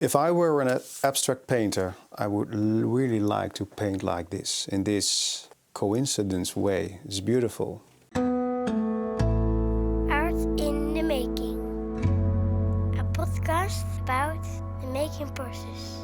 If I were an abstract painter, I would really like to paint like this, in this coincidence way. It's beautiful. Art in the Making, a podcast about the making process.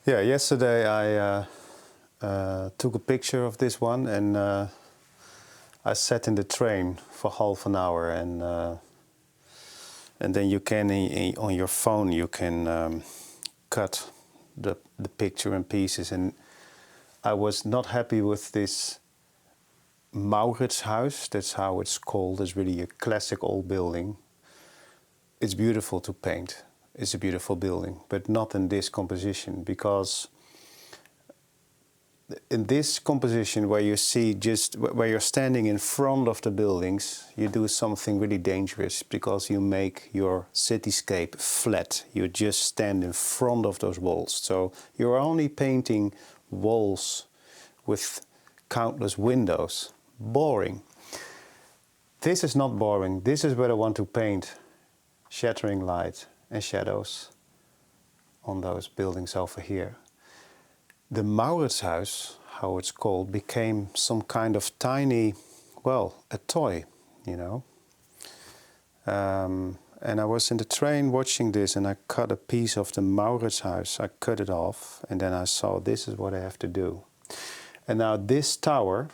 Yeah, yesterday I took a picture of this one, and I sat in the train for half an hour, and then you can on your phone you can cut the picture in pieces. And I was not happy with this Mauritshuis. That's how it's called. It's really a classic old building. It's beautiful to paint. It's a beautiful building, but not in this composition, because in this composition where you see just where you're standing in front of the buildings, you do something really dangerous, because you make your cityscape flat. You just stand in front of those walls. So you're only painting walls with countless windows. Boring. This is not boring. This is where I want to paint shattering light and shadows on those buildings over here. The Mauritshuis, how it's called, became some kind of tiny, well, a toy, you know. And I was in the train watching this, and I cut a piece of the Mauritshuis. I cut it off, and then I saw this is what I have to do. And now this tower,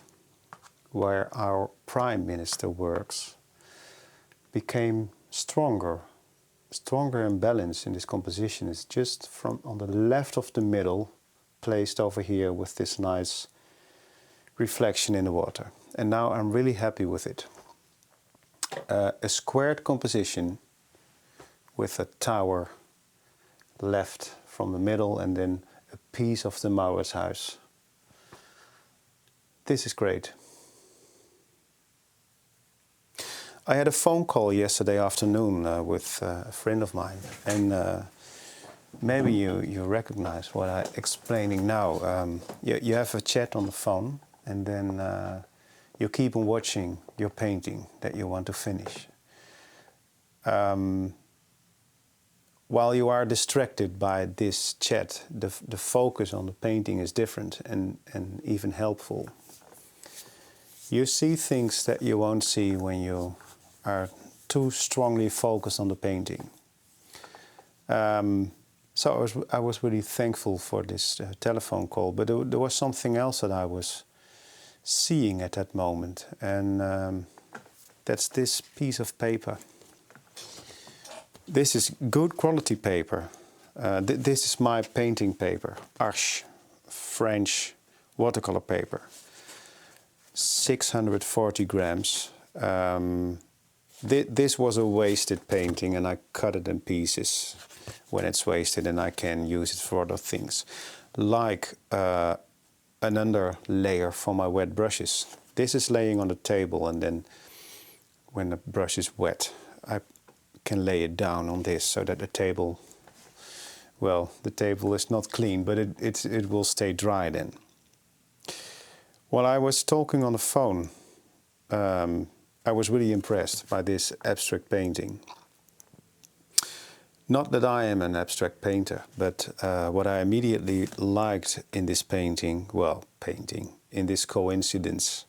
where our Prime Minister works, became stronger in balance in this composition. It's just from on the left of the middle, placed over here with this nice reflection in the water. And now I'm really happy with it. A squared composition with a tower left from the middle, and then a piece of the Mauritshuis. This is great. I had a phone call yesterday afternoon with a friend of mine, and maybe you recognize what I'm explaining now. You have a chat on the phone, and then you keep on watching your painting that you want to finish. While you are distracted by this chat, the focus on the painting is different and even helpful. You see things that you won't see when you are too strongly focused on the painting. So I was really thankful for this telephone call, but there was something else that I was seeing at that moment, and that's this piece of paper. This is good quality paper. This is my painting paper, Arche, French watercolor paper. 640 grams. This was a wasted painting, and I cut it in pieces when it's wasted, and I can use it for other things, like an under layer for my wet brushes. This is laying on the table, and then when the brush is wet, I can lay it down on this so that the table, well, the table is not clean, but it will stay dry then. While I was talking on the phone, I was really impressed by this abstract painting. Not that I am an abstract painter, but what I immediately liked in this painting, in this coincidence,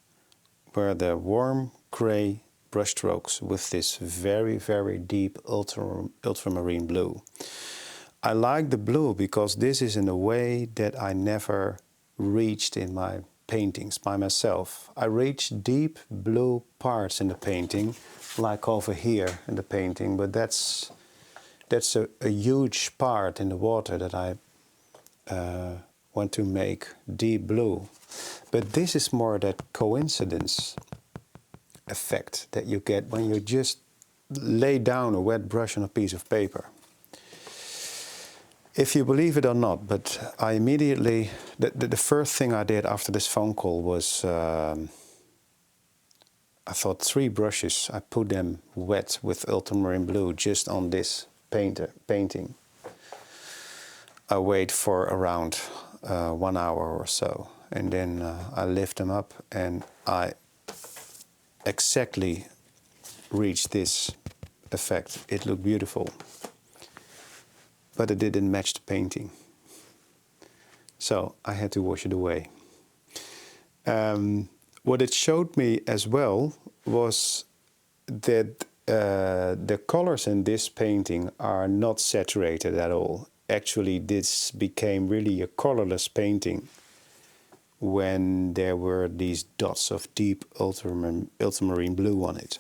were the warm grey brushstrokes with this very, very deep ultramarine blue. I like the blue because this is in a way that I never reached in my paintings by myself. I reach deep blue parts in the painting, like over here in the painting, but that's a huge part in the water that I want to make deep blue. But this is more that coincidence effect that you get when you just lay down a wet brush on a piece of paper. If you believe it or not, but I immediately, the first thing I did after this phone call was, I thought 3 brushes, I put them wet with ultramarine blue just on this painting. I wait for around 1 hour or so, and then I lift them up, and I exactly reach this effect. It looked beautiful, but it didn't match the painting. So I had to wash it away. What it showed me as well was that the colors in this painting are not saturated at all. actually this became really a colorless painting when there were these dots of deep ultramarine blue on it.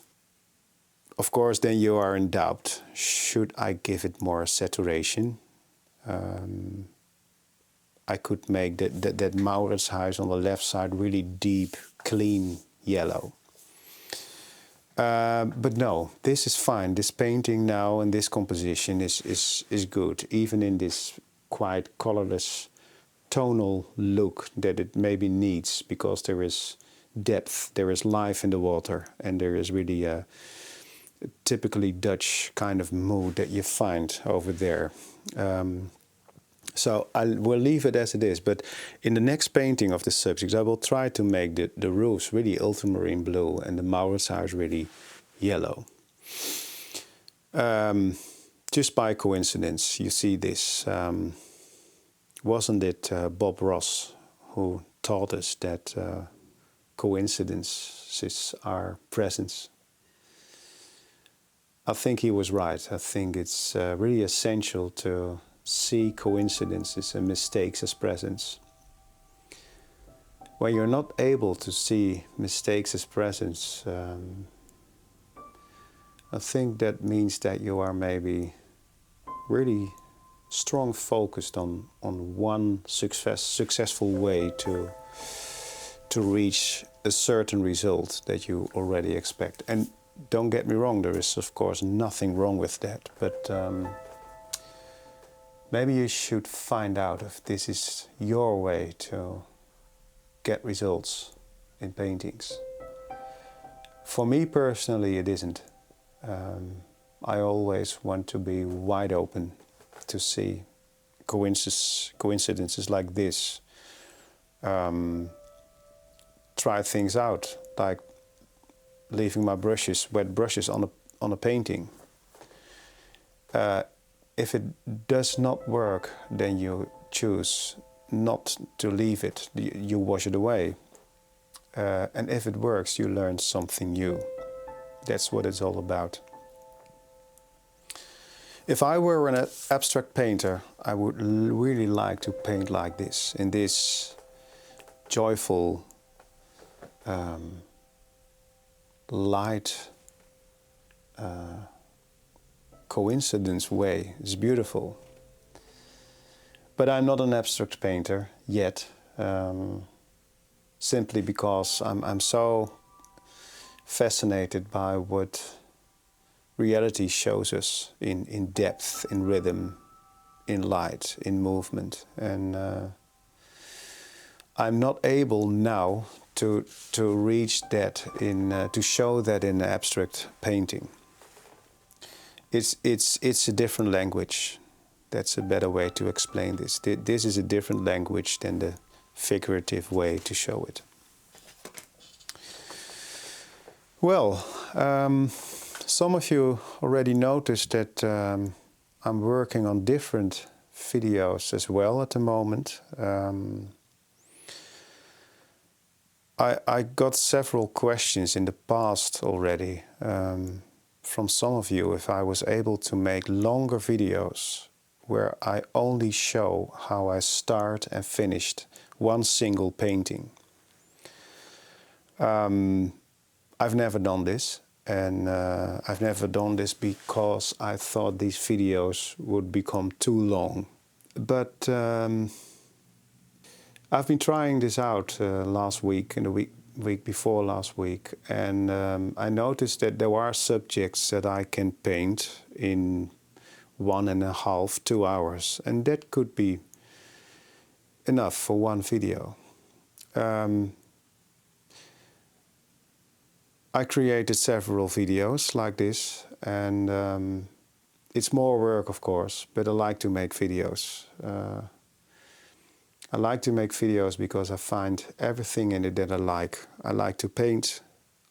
Of course, then you are in doubt. Should I give it more saturation? I could make that Mauritshuis on the left side really deep, clean yellow. But no, this is fine. This painting now and this composition is good, even in this quite colorless tonal look that it maybe needs, because there is depth, there is life in the water, and there is really a typically Dutch kind of mood that you find over there. So I will leave it as it is, but in the next painting of the subject I will try to make the roofs really ultramarine blue and the Mauritshuis really yellow. Just by coincidence, you see this. Wasn't it Bob Ross who taught us that coincidences are presents? I think he was right. I think it's really essential to see coincidences and mistakes as presents. When you're not able to see mistakes as presents, I think that means that you are maybe really strong focused on one successful way to reach a certain result that you already expect. And don't get me wrong, there is of course nothing wrong with that, but maybe you should find out if this is your way to get results in paintings. For me personally, it isn't. I always want to be wide open to see coincidences like this. Try things out, like leaving my wet brushes on a painting. If it does not work, then you choose not to leave it. You wash it away. And if it works, you learn something new. That's what it's all about. If I were an abstract painter, I would really like to paint like this, in this joyful, light, coincidence way. It's beautiful. But I'm not an abstract painter yet, simply because I'm so fascinated by what reality shows us in depth, in rhythm, in light, in movement. And I'm not able now to reach that to show that in abstract painting. It's a different language. That's a better way to explain this. This is a different language than the figurative way to show it. Well, some of you already noticed that I'm working on different videos as well at the moment. I got several questions in the past already from some of you if I was able to make longer videos where I only show how I start and finished one single painting. I've never done this, and I've never done this because I thought these videos would become too long. But I've been trying this out last week and the week before last week, and I noticed that there are subjects that I can paint in 1.5 to 2 hours, and that could be enough for one video. I created several videos like this, and it's more work, of course, but I like to make videos. I like to make videos because I find everything in it that I like. I like to paint,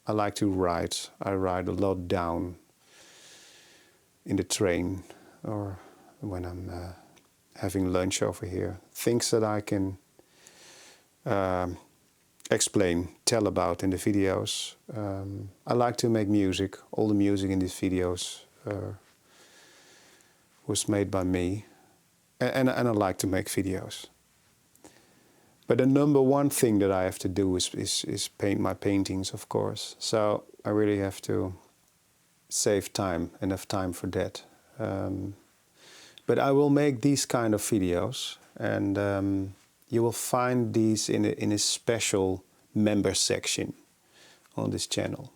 I like to write. I write a lot down in the train or when I'm having lunch over here. Things that I can explain, tell about in the videos. I like to make music. All the music in these videos was made by me. and I like to make videos. But the number one thing that I have to do is paint my paintings, of course. So I really have to save time, enough time for that. But I will make these kind of videos, and you will find these in a special member section on this channel.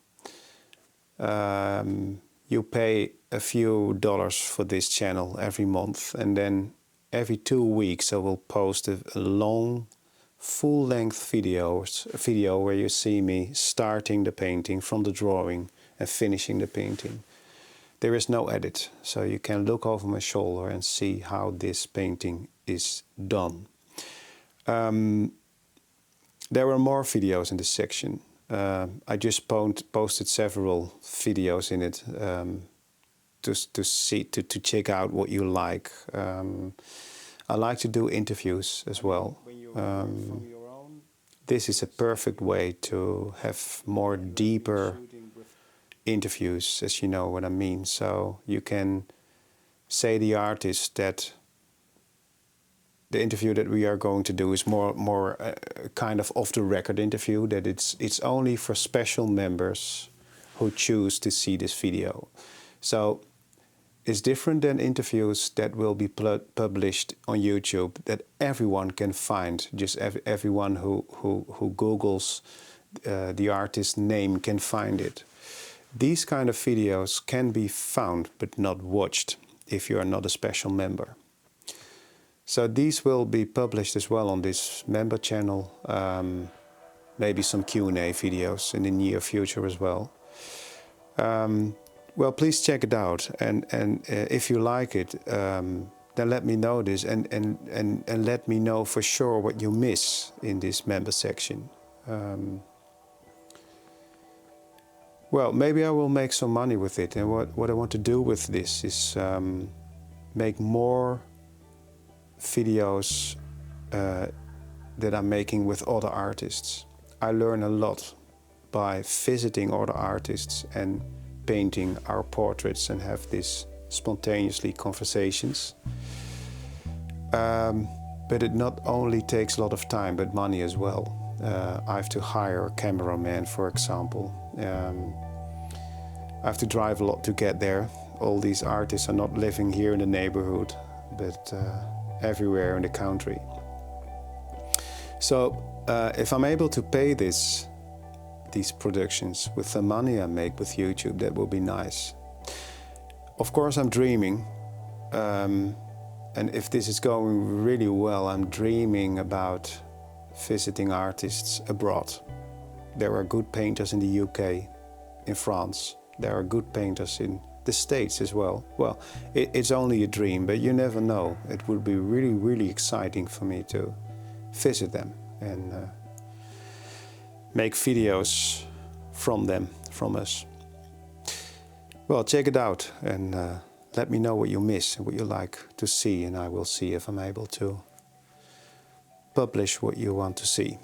You pay a few dollars for this channel every month, and then every 2 weeks I will post a long, full-length video where you see me starting the painting from the drawing and finishing the painting. There is no edit, so you can look over my shoulder and see how this painting is done. There were more videos in this section. I just posted several videos in it to check out what you like. I like to do interviews as well. This is a perfect way to have more deeper interviews, as you know what I mean. So you can say the artist that the interview that we are going to do is more kind of off the record interview, that it's only for special members who choose to see this video. So it's different than interviews that will be published on YouTube that everyone can find. Just everyone who Googles the artist's name can find it. These kind of videos can be found but not watched if you are not a special member. So these will be published as well on this member channel. Maybe some Q&A videos in the near future as well. Well, please check it out, and if you like it, then let me know this, and let me know for sure what you miss in this member section. Well, maybe I will make some money with it, and what I want to do with this is make more videos that I'm making with other artists. I learn a lot by visiting other artists and painting our portraits and have these spontaneously conversations. But it not only takes a lot of time, but money as well. I have to hire a cameraman, for example. I have to drive a lot to get there. All these artists are not living here in the neighborhood, but everywhere in the country. So if I'm able to pay these productions with the money I make with YouTube, that will be nice. Of course, I'm dreaming, and if this is going really well, I'm dreaming about visiting artists abroad. There are good painters in the UK, in France. There are good painters in the States as well. Well, it's only a dream, but you never know. It would be really, really exciting for me to visit them and make videos from them, from us. Well, check it out and let me know what you miss and what you like to see, and I will see if I'm able to publish what you want to see.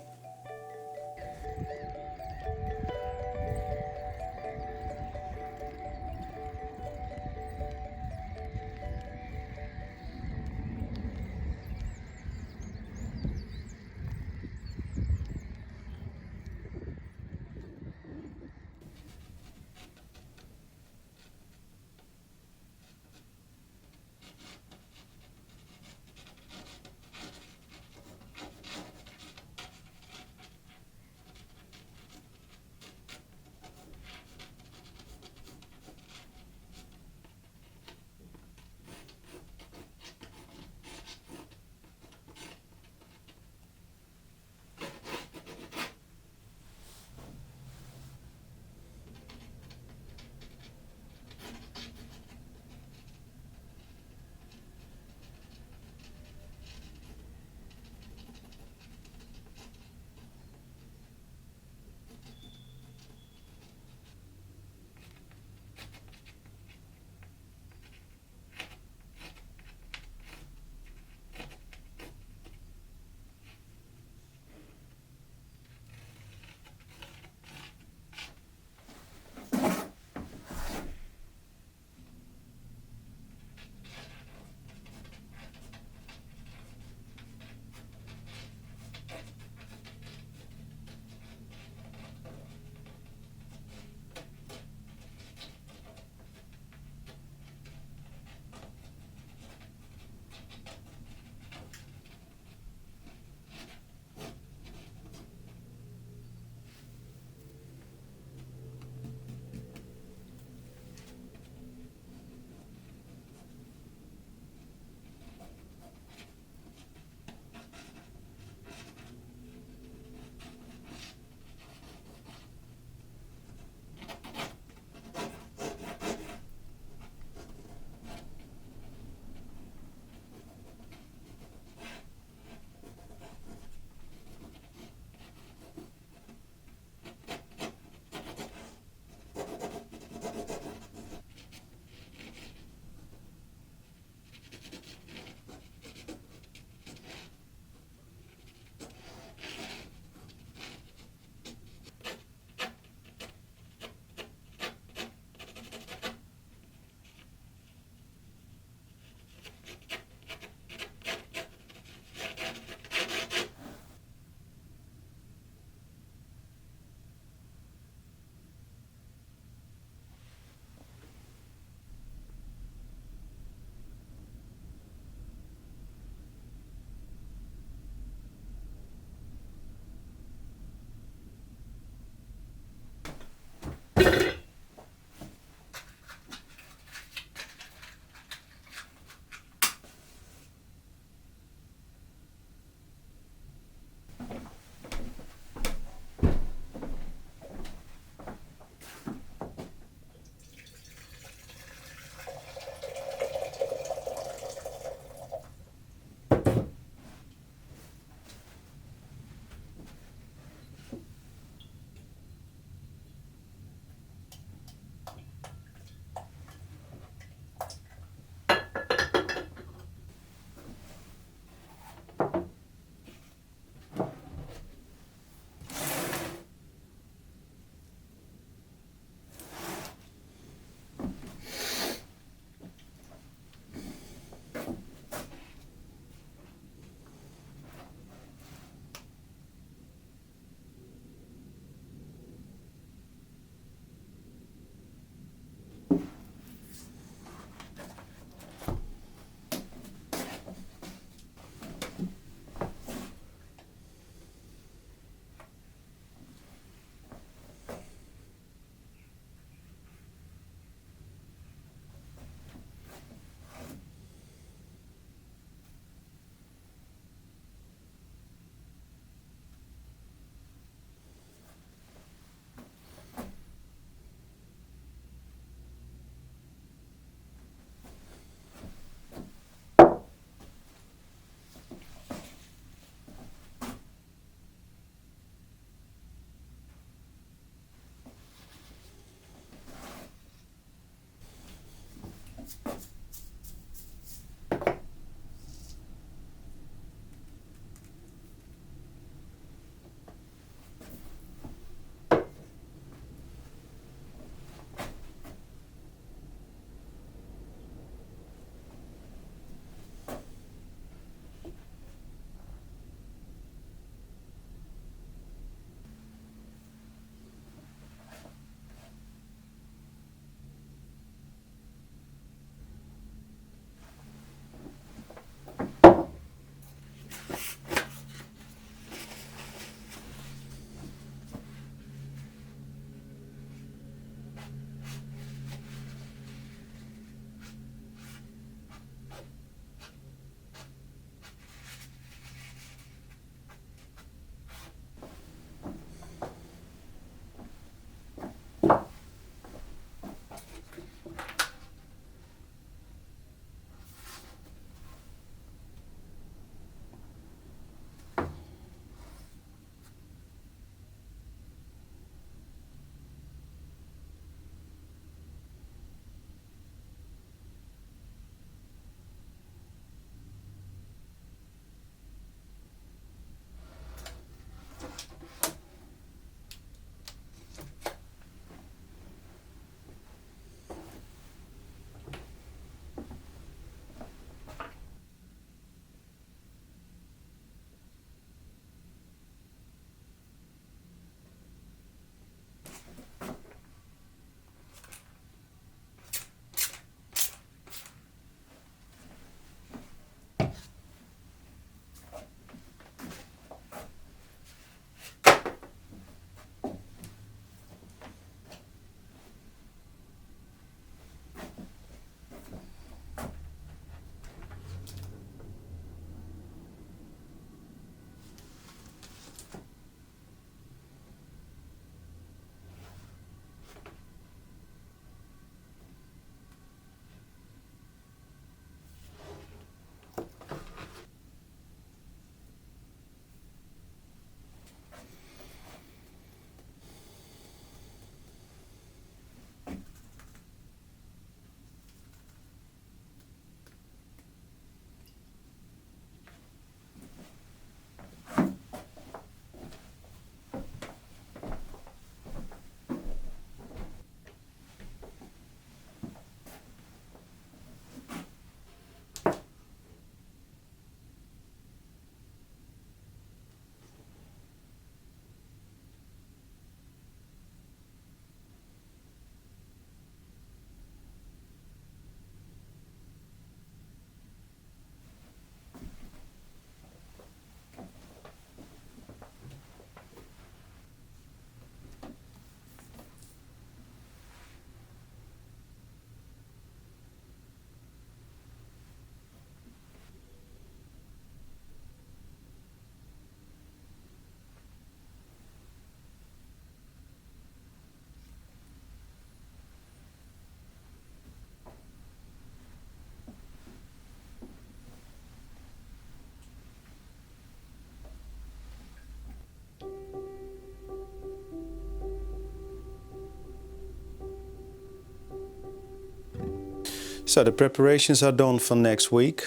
So the preparations are done for next week.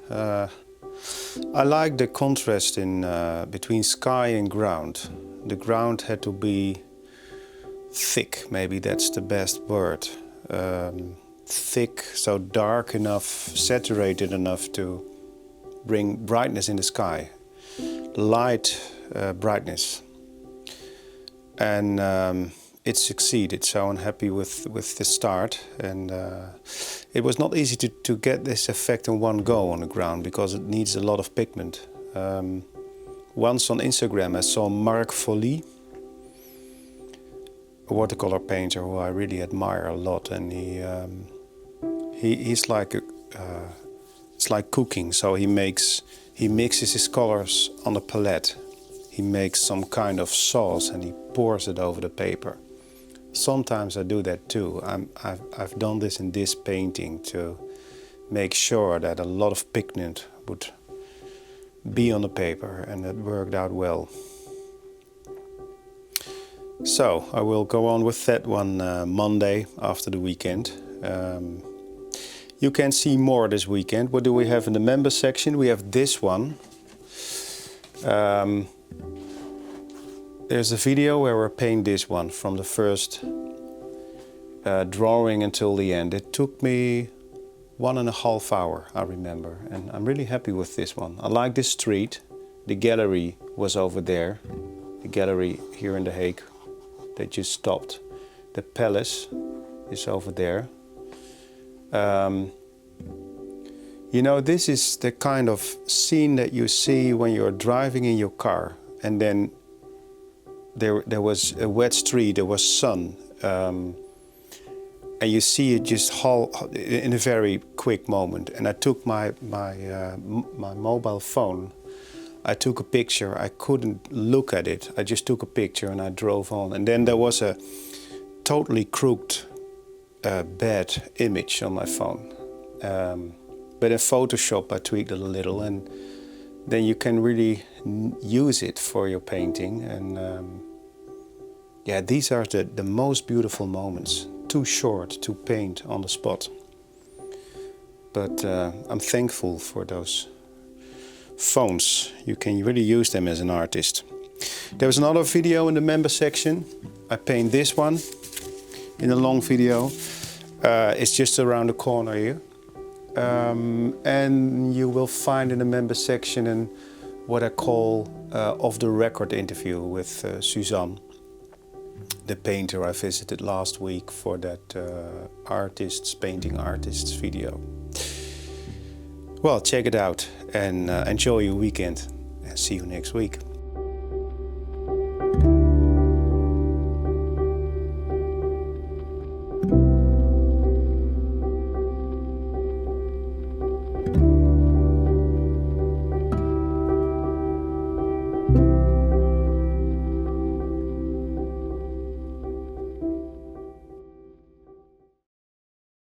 I like the contrast in between sky and ground. The ground had to be thick, maybe that's the best word. Thick, so dark enough, saturated enough to bring brightness in the sky. Light brightness. And it succeeded, so I'm happy with the start. And it was not easy to get this effect in one go on the ground because it needs a lot of pigment. Once on Instagram I saw Mark Folly, a watercolor painter who I really admire a lot, and he's like it's like cooking. So he mixes his colors on a palette. He makes some kind of sauce and he pours it over the paper. Sometimes I do that too. I've done this in this painting to make sure that a lot of pigment would be on the paper, and it worked out well. So I will go on with that one Monday after the weekend. You can see more this weekend. What do we have in the member section? We have this one. There's a video where I paint this one from the first drawing until the end. It took me 1.5 hours, I remember, and I'm really happy with this one. I like this street. The gallery was over there. The gallery here in The Hague, they just stopped. The palace is over there. You know, this is the kind of scene that you see when you're driving in your car, and then there was a wet street, there was sun, and you see it just in a very quick moment. And I took my mobile phone. I took a picture. I couldn't look at it. I just took a picture and I drove on. And then there was a totally crooked, bad image on my phone. But in Photoshop I tweaked it a little, and then you can really use it for your painting. And yeah, these are the most beautiful moments. Too short to paint on the spot. But I'm thankful for those phones. You can really use them as an artist. There was another video in the member section. I paint this one in a long video. It's just around the corner here. And you will find in the member section what I call off-the-record interview with Suzanne, the painter I visited last week for that painting artists video. Well, check it out and enjoy your weekend, and see you next week.